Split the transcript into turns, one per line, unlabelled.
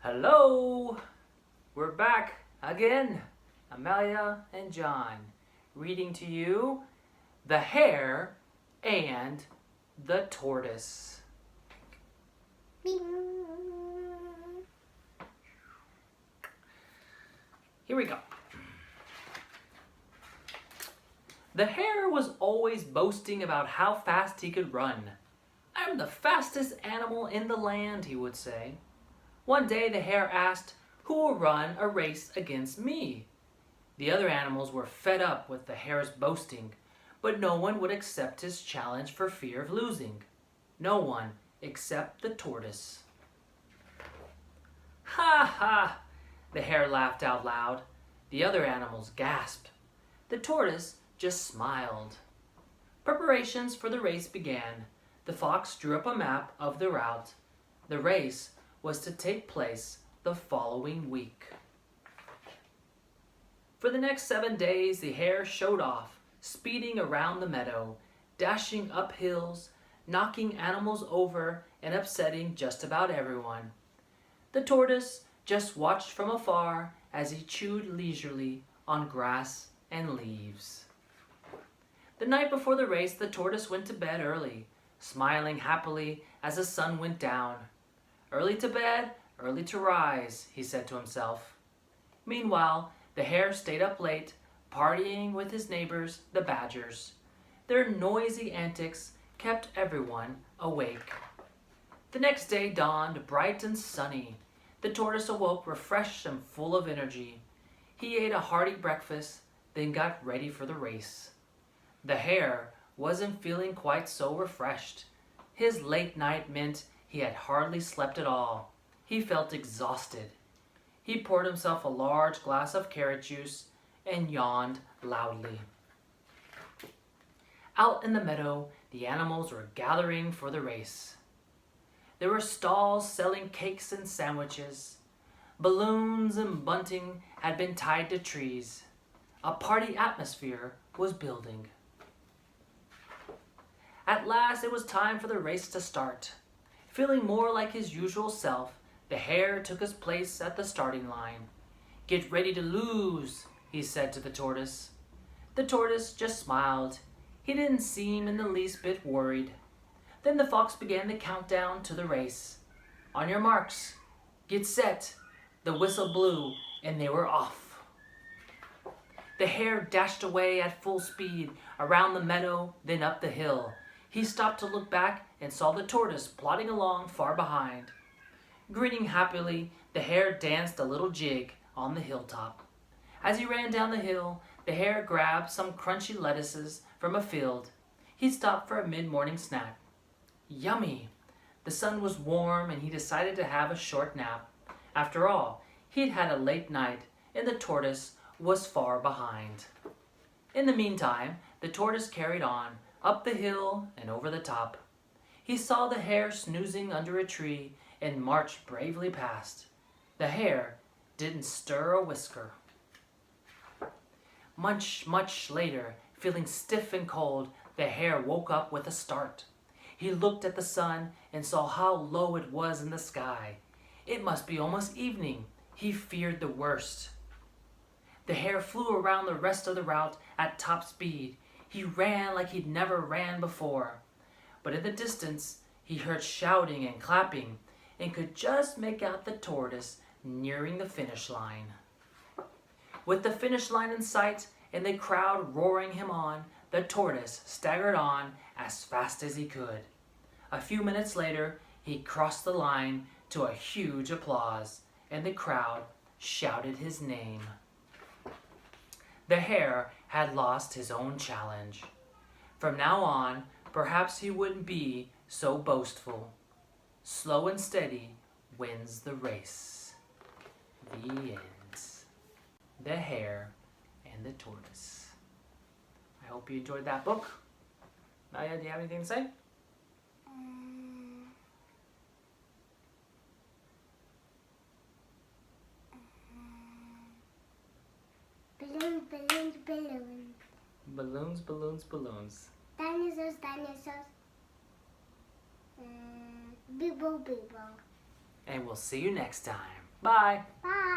Hello! We're back again, Amelia and John, reading to you The Hare and the Tortoise.
Bing.
Here we go. The hare was always boasting about how fast he could run. "I'm the fastest animal in the land," he would say. One day the hare asked, "Who will run a race against me?" The other animals were fed up with the hare's boasting, but no one would accept his challenge for fear of losing. No one except the tortoise. "Ha ha!" The hare laughed out loud. The other animals gasped. The tortoise just smiled. Preparations for the race began. The fox drew up a map of the route. The race was to take place the following week. For the next 7 days, the hare showed off, speeding around the meadow, dashing up hills, knocking animals over, and upsetting just about everyone. The tortoise just watched from afar as he chewed leisurely on grass and leaves. The night before the race, the tortoise went to bed early, smiling happily as the sun went down. "Early to bed, early to rise," he said to himself. Meanwhile, the hare stayed up late, partying with his neighbors, the badgers. Their noisy antics kept everyone awake. The next day dawned bright and sunny. The tortoise awoke refreshed and full of energy. He ate a hearty breakfast, then got ready for the race. The hare wasn't feeling quite so refreshed. His late night meant he had hardly slept at all. He felt exhausted. He poured himself a large glass of carrot juice and yawned loudly. Out in the meadow, the animals were gathering for the race. There were stalls selling cakes and sandwiches. Balloons and bunting had been tied to trees. A party atmosphere was building. At last it was time for the race to start. Feeling more like his usual self, the hare took his place at the starting line. "Get ready to lose," he said to the tortoise. The tortoise just smiled. He didn't seem in the least bit worried. Then the fox began the countdown to the race. "On your marks, get set." The whistle blew and they were off. The hare dashed away at full speed, around the meadow, then up the hill. He stopped to look back and saw the tortoise plodding along far behind. Grinning happily, the hare danced a little jig on the hilltop. As he ran down the hill, the hare grabbed some crunchy lettuces from a field. He stopped for a mid-morning snack. Yummy! The sun was warm and he decided to have a short nap. After all, he'd had a late night and the tortoise was far behind. In the meantime, the tortoise carried on, up the hill and over the top. He saw the hare snoozing under a tree and marched bravely past. The hare didn't stir a whisker. Much later, feeling stiff and cold, the hare woke up with a start. He looked at the sun and saw how low it was in the sky. It must be almost evening. He feared the worst. The hare flew around the rest of the route at top speed. He ran like he'd never ran before. But in the distance, he heard shouting and clapping and could just make out the tortoise nearing the finish line. With the finish line in sight and the crowd roaring him on, the tortoise staggered on as fast as he could. A few minutes later, he crossed the line to a huge applause, and the crowd shouted his name. The hare had lost his own challenge. From now on, perhaps he wouldn't be so boastful. Slow and steady wins the race. The end. The Hare and the Tortoise. I hope you enjoyed that book. Maya, do you have anything to say?
Balloons, balloons, balloons.
Balloons, balloons, balloons.
Dinosaurs, dinosaurs. Beeble, beeble.
And we'll see you next time. Bye.
Bye.